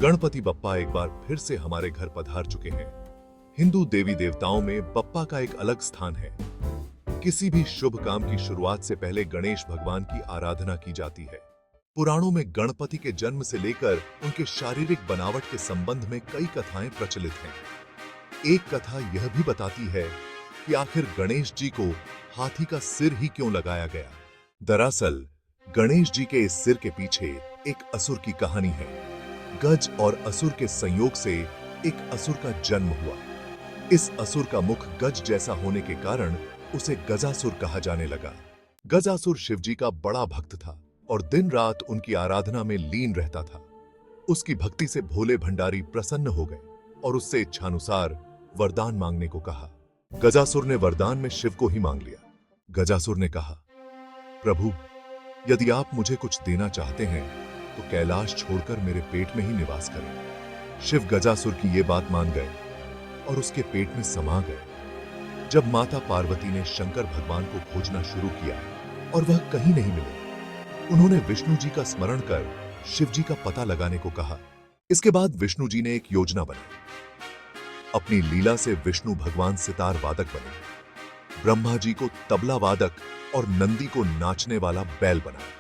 गणपति बप्पा एक बार फिर से हमारे घर पधार चुके हैं। हिंदू देवी देवताओं में बप्पा का एक अलग स्थान है। किसी भी शुभ काम की शुरुआत से पहले गणेश भगवान की आराधना की जाती है। पुराणों में गणपति के जन्म से लेकर उनके शारीरिक बनावट के संबंध में कई कथाएं प्रचलित हैं। एक कथा यह भी बताती है कि आखिर गणेश जी को हाथी का सिर ही क्यों लगाया गया। दरअसल गणेश जी के इस सिर के पीछे एक असुर की कहानी है। गज और असुर के संयोग से एक असुर का जन्म हुआ। इस असुर का मुख गज जैसा होने के कारण उसे गजासुर कहा जाने लगा। गजासुर शिवजी का बड़ा भक्त था और दिन रात उनकी आराधना में लीन रहता था। उसकी भक्ति से भोले भंडारी प्रसन्न हो गए और उससे इच्छानुसार वरदान मांगने को कहा। गजासुर ने वरदान में शिव को ही मांग लिया। गजासुर ने कहा, प्रभु, यदि आप मुझे कुछ देना चाहते हैं तो कैलाश छोड़कर मेरे पेट में ही निवास करें। शिव गजासुर की ये बात मान गए और उसके पेट में समा गए। जब माता पार्वती ने शंकर भगवान को खोजना शुरू किया और वह कहीं नहीं मिले, उन्होंने विष्णु जी का स्मरण कर शिव जी का पता लगाने को कहा। इसके बाद विष्णु जी ने एक योजना बनाई। अपनी लीला से विष्णु भगवान सितार वादक बने, ब्रह्मा जी को तबला वादक और नंदी को नाचने वाला बैल बनाया।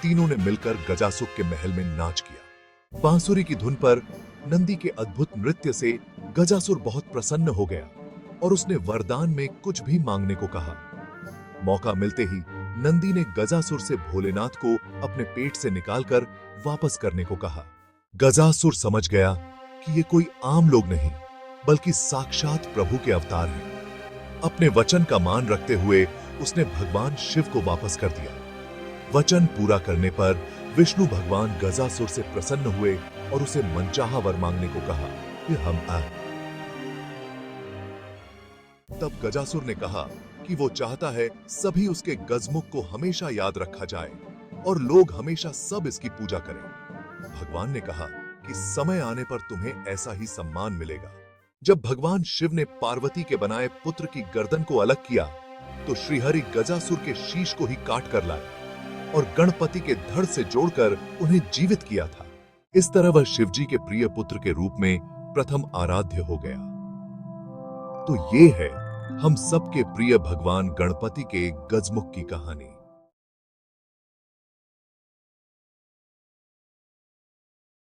तीनों ने मिलकर गजासुर के महल में नाच किया। बांसुरी की धुन पर नंदी के अद्भुत नृत्य से गजासुर बहुत प्रसन्न हो गया और उसने वरदान में कुछ भी मांगने को कहा। मौका मिलते ही नंदी ने गजासुर से भोलेनाथ को अपने पेट से निकालकर वापस करने को कहा। गजासुर समझ गया कि ये कोई आम लोग नहीं बल्कि साक्षात प्रभु के अवतार हैं। अपने वचन का मान रखते हुए उसने भगवान शिव को वापस कर दिया। वचन पूरा करने पर विष्णु भगवान गजासुर से प्रसन्न हुए और उसे मनचाहा वर मांगने को कहा। फिर हम तब गजासुर ने कहा कि वो चाहता है सभी उसके गजमुख को हमेशा याद रखा जाए और लोग हमेशा सब इसकी पूजा करें। भगवान ने कहा कि समय आने पर तुम्हें ऐसा ही सम्मान मिलेगा। जब भगवान शिव ने पार्वती के बनाए पुत्र की गर्दन को अलग किया तो श्रीहरि गजासुर के शीश को ही काट कर लाए और गणपति के धड़ से जोड़कर उन्हें जीवित किया था। इस तरह वह शिवजी के प्रिय पुत्र के रूप में प्रथम आराध्य हो गया। तो ये है हम सबके प्रिय भगवान गणपति के गजमुख की कहानी।